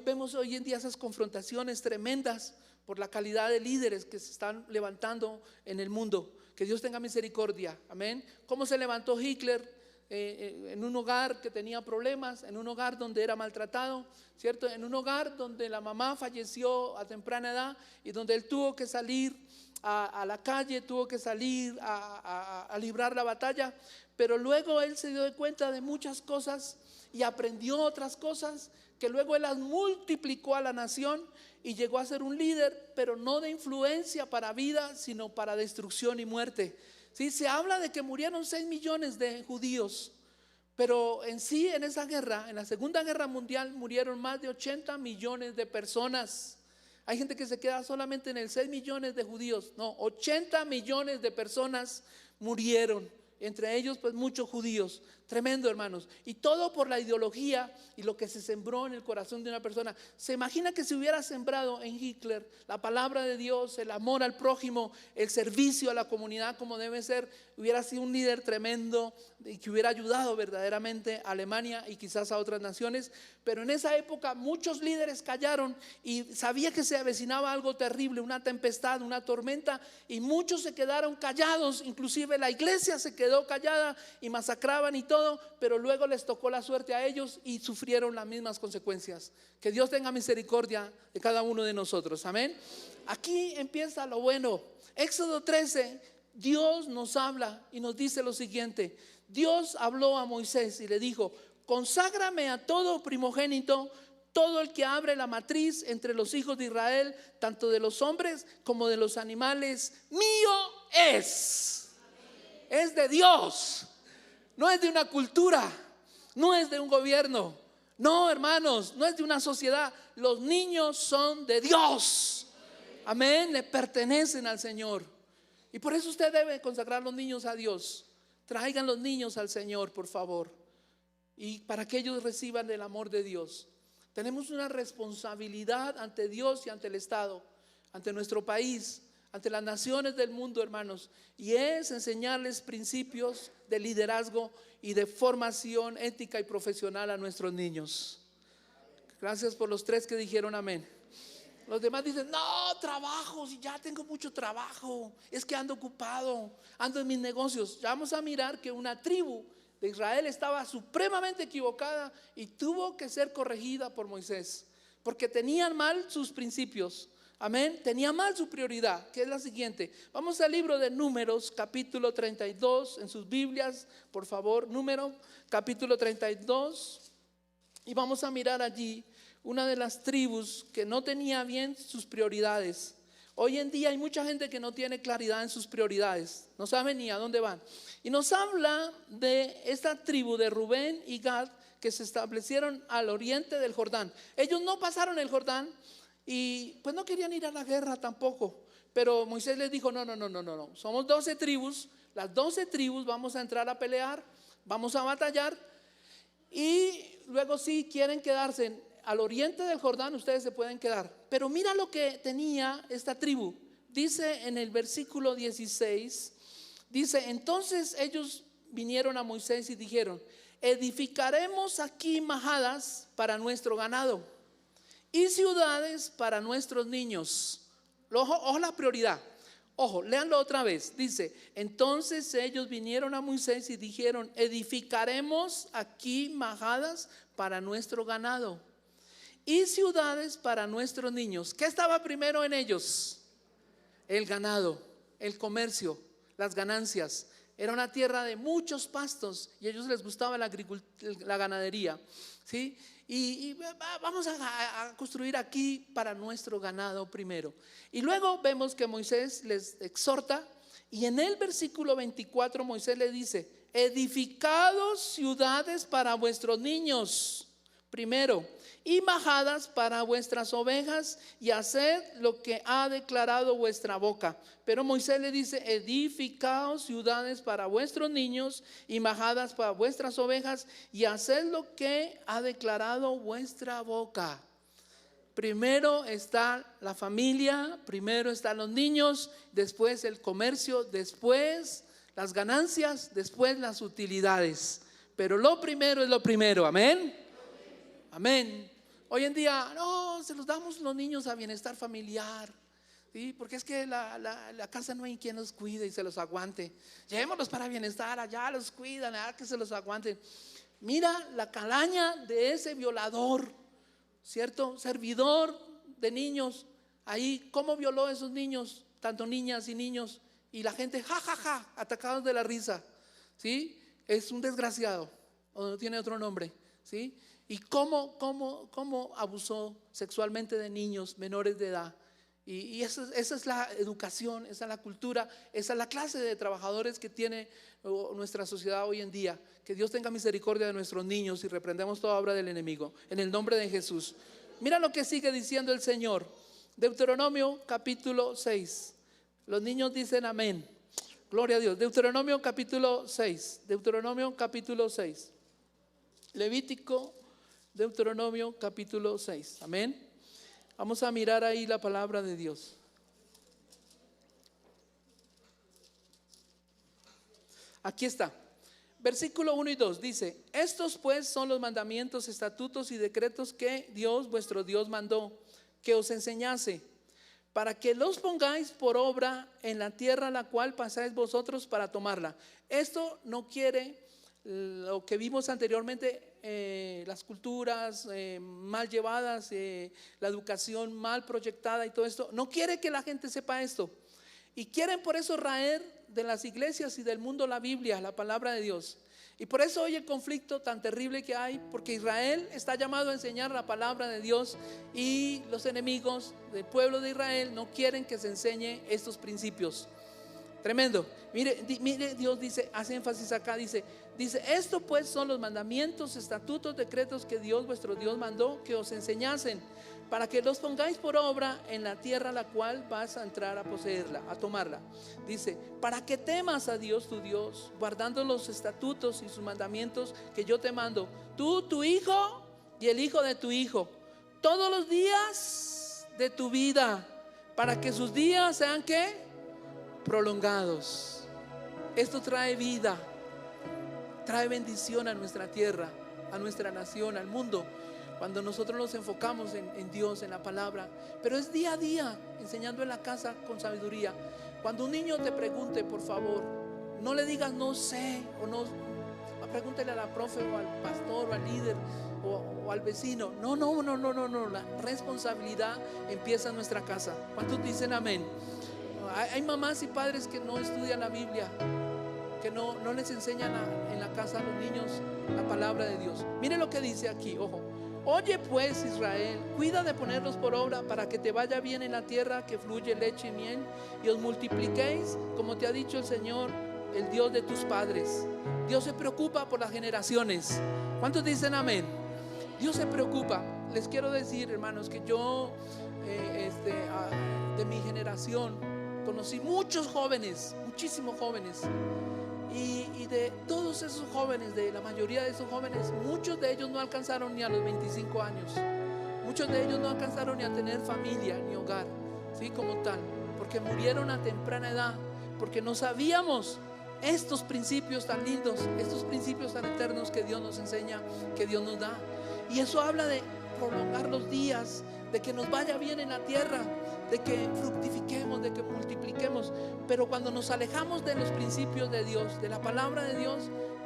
Vemos hoy en día esas confrontaciones tremendas por la calidad de líderes que se están levantando en el mundo. Que Dios tenga misericordia, amén. ¿Cómo se levantó Hitler? En un hogar que tenía problemas, en un hogar donde era maltratado, ¿cierto? En un hogar donde la mamá falleció a temprana edad y donde él tuvo que salir a la calle, tuvo que salir a librar la batalla, pero luego él se dio cuenta de muchas cosas y aprendió otras cosas que luego él las multiplicó a la nación y llegó a ser un líder, pero no de influencia para vida, sino para destrucción y muerte. ¿Sí? Se habla de que murieron 6 millones de judíos, pero en sí en esa guerra, en la Segunda Guerra Mundial, murieron más de 80 millones de personas. Hay gente que se queda solamente en el 6 millones de judíos. No, 80 millones de personas murieron, entre ellos pues muchos judíos. Tremendo, hermanos. Y todo por la ideología y lo que se sembró en el corazón de una persona. Se imagina que si hubiera sembrado en Hitler la palabra de Dios, el amor al prójimo, el servicio a la comunidad como debe ser, hubiera sido un líder tremendo y que hubiera ayudado verdaderamente a Alemania y quizás a otras naciones. Pero en esa época muchos líderes callaron y sabía que se avecinaba algo terrible, una tempestad, una tormenta, y muchos se quedaron callados. Inclusive la iglesia se quedó callada y masacraban y todo, pero luego les tocó la suerte a ellos y sufrieron las mismas consecuencias. Que Dios tenga misericordia de cada uno de nosotros, amén. Aquí empieza lo bueno. Éxodo 13, Dios nos habla y nos dice lo siguiente. Dios habló a Moisés y le dijo: conságrame a todo primogénito, todo el que abre la matriz entre los hijos de Israel, tanto de los hombres como de los animales, mío es. Es de Dios. No es de una cultura, no es de un gobierno, no, hermanos, no es de una sociedad. Los niños son de Dios, amén, le pertenecen al Señor. Y por eso usted debe consagrar los niños a Dios. Traigan los niños al Señor, por favor, y para que ellos reciban el amor de Dios. Tenemos una responsabilidad ante Dios y ante el Estado, ante nuestro país, ante las naciones del mundo, hermanos, y es enseñarles principios de liderazgo y de formación ética y profesional a nuestros niños. Gracias por los 3 que dijeron amén. Los demás dicen, no, trabajo, si ya tengo mucho trabajo, es que ando ocupado, ando en mis negocios. Ya vamos a mirar que una tribu de Israel estaba supremamente equivocada y tuvo que ser corregida por Moisés, porque tenían mal sus principios. Amén, tenía mal su prioridad, que es la siguiente. Vamos al libro de Números, capítulo 32, en sus Biblias, por favor, Número, capítulo 32. Y vamos a mirar allí una de las tribus que no tenía bien sus prioridades. Hoy en día hay mucha gente que no tiene claridad en sus prioridades, no sabe ni a dónde van. Y nos habla de esta tribu de Rubén y Gad que se establecieron al oriente del Jordán. Ellos no pasaron el Jordán y pues no querían ir a la guerra tampoco. Pero Moisés les dijo, no, somos 12 tribus, las 12 tribus vamos a entrar a pelear, vamos a batallar. Y luego si quieren quedarse al oriente del Jordán, ustedes se pueden quedar. Pero mira lo que tenía esta tribu. Dice en el versículo 16, dice, entonces ellos vinieron a Moisés y dijeron, edificaremos aquí majadas para nuestro ganado y ciudades para nuestros niños. Ojo la prioridad. Ojo, léanlo otra vez. Dice, entonces ellos vinieron a Moisés y dijeron, edificaremos aquí majadas para nuestro ganado y ciudades para nuestros niños. ¿Qué estaba primero en ellos? El ganado, el comercio, las ganancias. Era una tierra de muchos pastos y a ellos les gustaba la ganadería, ¿sí? Y vamos a construir aquí para nuestro ganado primero. Y luego vemos que Moisés les exhorta y en el versículo 24 Moisés le dice, edificados ciudades para vuestros niños primero y majadas para vuestras ovejas y haced lo que ha declarado vuestra boca. Pero Moisés le dice, edificaos ciudades para vuestros niños y majadas para vuestras ovejas y haced lo que ha declarado vuestra boca. Primero está la familia, primero están los niños, después el comercio, después las ganancias, después las utilidades. Pero lo primero es lo primero, amén. Amén. Hoy en día, no, se los damos los niños a bienestar familiar, ¿sí? Porque es que la casa no hay quien los cuide y se los aguante. Llevémoslos para bienestar, allá los cuidan, allá que se los aguanten. Mira la calaña de ese violador, ¿cierto? Servidor de niños. Ahí, ¿cómo violó a esos niños? Tanto niñas y niños. Y la gente, atacados de la risa, ¿sí? Es un desgraciado, o no tiene otro nombre, ¿sí? Y cómo abusó sexualmente de niños menores de edad. Y esa es la educación, esa es la cultura, esa es la clase de trabajadores que tiene nuestra sociedad hoy en día. Que Dios tenga misericordia de nuestros niños y reprendemos toda obra del enemigo en el nombre de Jesús. Mira lo que sigue diciendo el Señor. Deuteronomio capítulo 6. Los niños dicen amén. Gloria a Dios. Deuteronomio capítulo 6. Deuteronomio capítulo 6. Levítico, Deuteronomio capítulo 6. Amén. Vamos a mirar ahí la palabra de Dios. Aquí está. Versículo 1 y 2 dice: estos pues son los mandamientos, estatutos y decretos que Dios vuestro Dios mandó que os enseñase, para que los pongáis por obra en la tierra a la cual pasáis vosotros para tomarla. Esto no quiere lo que vimos anteriormente, las culturas mal llevadas, la educación mal proyectada y todo esto. No quiere que la gente sepa esto. Y quieren por eso raer de las iglesias y del mundo la Biblia, la palabra de Dios. Y por eso hoy el conflicto tan terrible que hay, porque Israel está llamado a enseñar la palabra de Dios y los enemigos del pueblo de Israel no quieren que se enseñe estos principios. Tremendo. Mire, Dios dice, hace énfasis acá, dice, esto pues son los mandamientos, estatutos, decretos que Dios vuestro Dios mandó que os enseñasen, para que los pongáis por obra en la tierra a la cual vas a entrar a poseerla, a tomarla. Dice, para que temas a Dios tu Dios, guardando los estatutos y sus mandamientos que yo te mando, tú, tu hijo y el hijo de tu hijo, todos los días de tu vida, para que sus días sean ¿qué? Prolongados. Esto trae vida, trae bendición a nuestra tierra, a nuestra nación, al mundo, cuando nosotros nos enfocamos en Dios, en la palabra. Pero es día a día, enseñando en la casa con sabiduría. Cuando un niño te pregunte, por favor, no le digas no sé, o no, pregúntale a la profe o al pastor o al líder o al vecino. No, la responsabilidad empieza en nuestra casa. ¿Cuántos dicen amén? Hay mamás y padres que no estudian la Biblia, que no les enseñan en la casa a los niños la palabra de Dios. Mire lo que dice aquí, ojo. Oye pues, Israel, cuida de ponerlos por obra para que te vaya bien en la tierra que fluye leche y miel, y os multipliquéis como te ha dicho el Señor, el Dios de tus padres. Dios se preocupa por las generaciones. ¿Cuántos dicen amén? Dios se preocupa. Les quiero decir, hermanos, que yo de mi generación conocí muchos jóvenes, muchísimos jóvenes. Y de todos esos jóvenes, de la mayoría de esos jóvenes, muchos de ellos no alcanzaron ni a los 25 años. Muchos de ellos no alcanzaron ni a tener familia ni hogar, ¿sí? Como tal, porque murieron a temprana edad, porque no sabíamos estos principios tan lindos, estos principios tan eternos que Dios nos enseña, que Dios nos da. Y eso habla de prolongar los días, de que nos vaya bien en la tierra, de que fructifiquemos, de que multipliquemos. Pero cuando nos alejamos de los principios de Dios, de la palabra de Dios,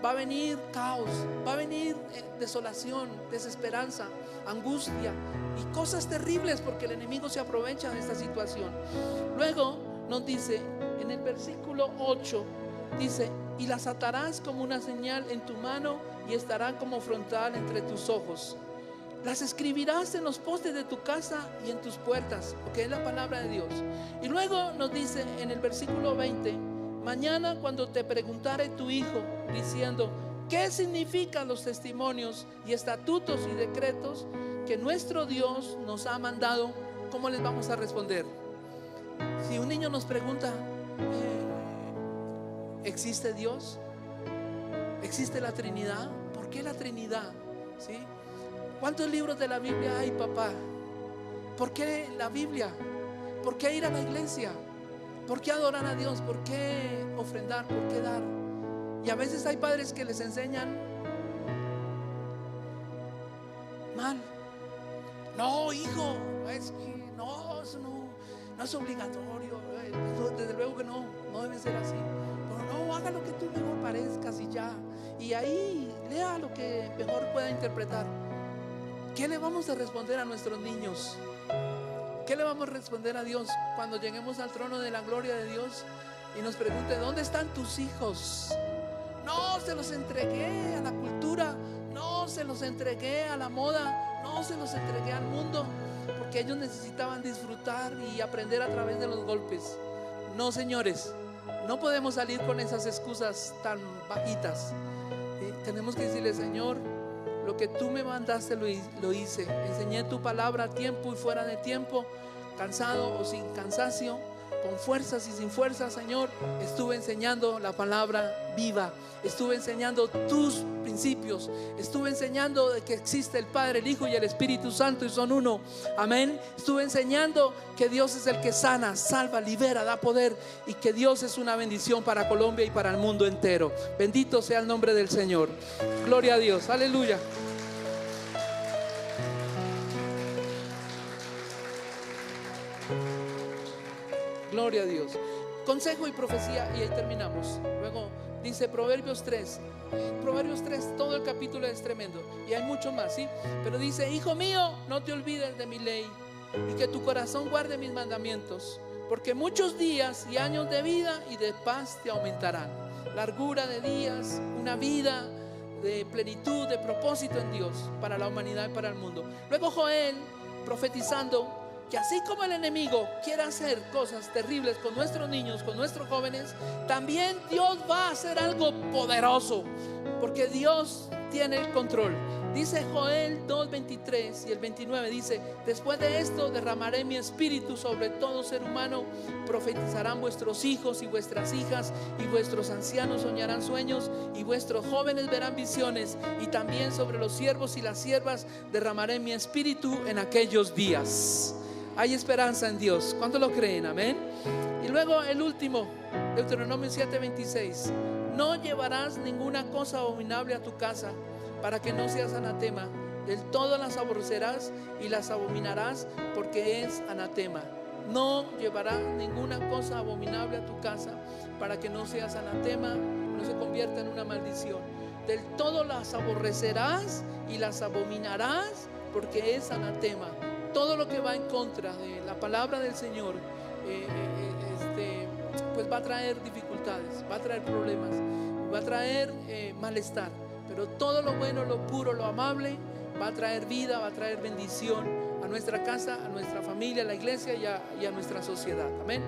va a venir caos, va a venir desolación, desesperanza, angustia y cosas terribles, porque el enemigo se aprovecha de esta situación. Luego nos dice en el versículo 8, dice: y las atarás como una señal en tu mano y estarán como frontal entre tus ojos. Las escribirás en los postes de tu casa y en tus puertas, porque es la palabra de Dios. Y luego nos dice en el versículo 20: mañana cuando te preguntare tu hijo diciendo qué significan los testimonios y estatutos y decretos que nuestro Dios nos ha mandado, ¿cómo les vamos a responder? Si un niño nos pregunta, ¿existe Dios? ¿Existe la Trinidad? ¿Por qué la Trinidad? ¿Sí? ¿Cuántos libros de la Biblia hay, papá? ¿Por qué la Biblia? ¿Por qué ir a la iglesia? ¿Por qué adorar a Dios? ¿Por qué ofrendar? ¿Por qué dar? Y a veces hay padres que les enseñan mal. No, hijo, es que no, eso no es obligatorio. Desde luego que no debe ser así. Pero no, haga lo que tú mejor parezcas y ya. Y ahí lea lo que mejor pueda interpretar. ¿Qué le vamos a responder a nuestros niños? ¿Qué le vamos a responder a Dios cuando lleguemos al trono de la gloria de Dios y nos pregunte ¿dónde están tus hijos? No, se los entregué a la cultura, no, se los entregué a la moda, no, se los entregué al mundo, porque ellos necesitaban disfrutar y aprender a través de los golpes. No, señores, no podemos salir con esas excusas tan bajitas. Tenemos que decirle: Señor, lo que tú me mandaste lo hice. Enseñé tu palabra a tiempo y fuera de tiempo, cansado o sin cansancio, con fuerzas y sin fuerzas, Señor. Estuve enseñando la palabra viva. Estuve enseñando tus principios. Estuve enseñando de que existe el Padre, el Hijo y el Espíritu Santo y son uno. Amén. Estuve enseñando que Dios es el que sana, salva, libera, da poder, y que Dios es una bendición para Colombia y para el mundo entero. Bendito sea el nombre del Señor. Gloria a Dios. Aleluya. Gloria a Dios. Consejo y profecía, y ahí terminamos. Luego dice Proverbios 3. Proverbios 3, todo el capítulo es tremendo y hay mucho más, ¿sí? Pero dice: hijo mío, no te olvides de mi ley y que tu corazón guarde mis mandamientos, porque muchos días y años de vida y de paz te aumentarán. Largura de días, una vida de plenitud, de propósito en Dios para la humanidad y para el mundo. Luego Joel, profetizando que así como el enemigo quiere hacer cosas terribles con nuestros niños, con nuestros jóvenes, también Dios va a hacer algo poderoso, porque Dios tiene el control. Dice Joel 2:23 y el 29, dice: después de esto derramaré mi espíritu sobre todo ser humano, profetizarán vuestros hijos y vuestras hijas, y vuestros ancianos soñarán sueños, y vuestros jóvenes verán visiones, y también sobre los siervos y las siervas derramaré mi espíritu en aquellos días. Hay esperanza en Dios. ¿Cuántos lo creen? Amén. Y luego el último, Deuteronomio 7:26: no llevarás ninguna cosa abominable a tu casa, para que no seas anatema. Del todo las aborrecerás y las abominarás, porque es anatema. No llevarás ninguna cosa abominable a tu casa, para que no seas anatema, no se convierta en una maldición. Del todo las aborrecerás y las abominarás, porque es anatema. Todo lo que va en contra de la palabra del Señor pues va a traer dificultades, va a traer problemas, va a traer malestar. Pero todo lo bueno, lo puro, lo amable va a traer vida, va a traer bendición a nuestra casa, a nuestra familia, a la iglesia y a nuestra sociedad. Amén.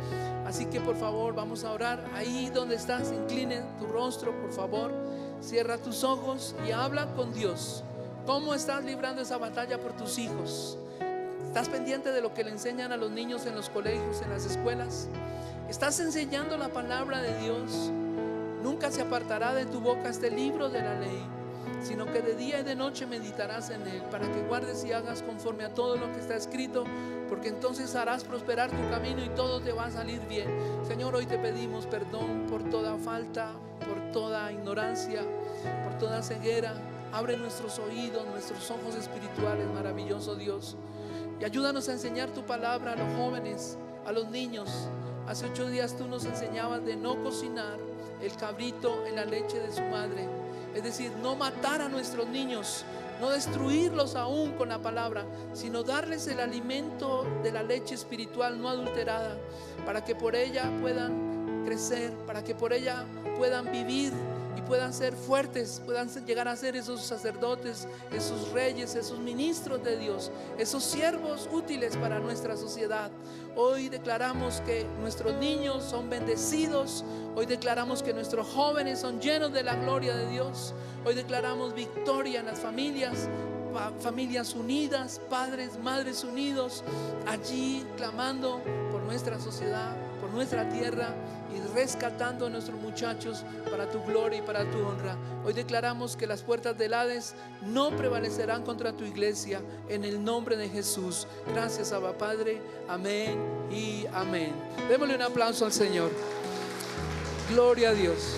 Así que por favor vamos a orar. Ahí donde estás, incline tu rostro, por favor. Cierra tus ojos y habla con Dios. ¿Cómo estás librando esa batalla por tus hijos? ¿Estás pendiente de lo que le enseñan a los niños en los colegios, en las escuelas? ¿Estás enseñando la palabra de Dios? Nunca se apartará de tu boca este libro de la ley, sino que de día y de noche meditarás en él, para que guardes y hagas conforme a todo lo que está escrito, porque entonces harás prosperar tu camino y todo te va a salir bien. Señor, hoy te pedimos perdón por toda falta, por toda ignorancia, por toda ceguera. Abre nuestros oídos, nuestros ojos espirituales, maravilloso Dios, y ayúdanos a enseñar tu palabra a los jóvenes, a los niños. Hace 8 días tú nos enseñabas de no cocinar el cabrito en la leche de su madre, es decir, no matar a nuestros niños, no destruirlos aún con la palabra, sino darles el alimento de la leche espiritual no adulterada, para que por ella puedan crecer, para que por ella puedan vivir y puedan ser fuertes, puedan llegar a ser esos sacerdotes, esos reyes, esos ministros de Dios, esos siervos útiles para nuestra sociedad. Hoy declaramos que nuestros niños son bendecidos. Hoy declaramos que nuestros jóvenes son llenos de la gloria de Dios. Hoy declaramos victoria en las familias, familias unidas, padres, madres unidos, allí clamando por nuestra sociedad, por nuestra tierra, y rescatando a nuestros muchachos para tu gloria y para tu honra. Hoy declaramos que las puertas del Hades no prevalecerán contra tu iglesia, en el nombre de Jesús. Gracias, Abba Padre. Amén y amén. Démosle un aplauso al Señor. Gloria a Dios.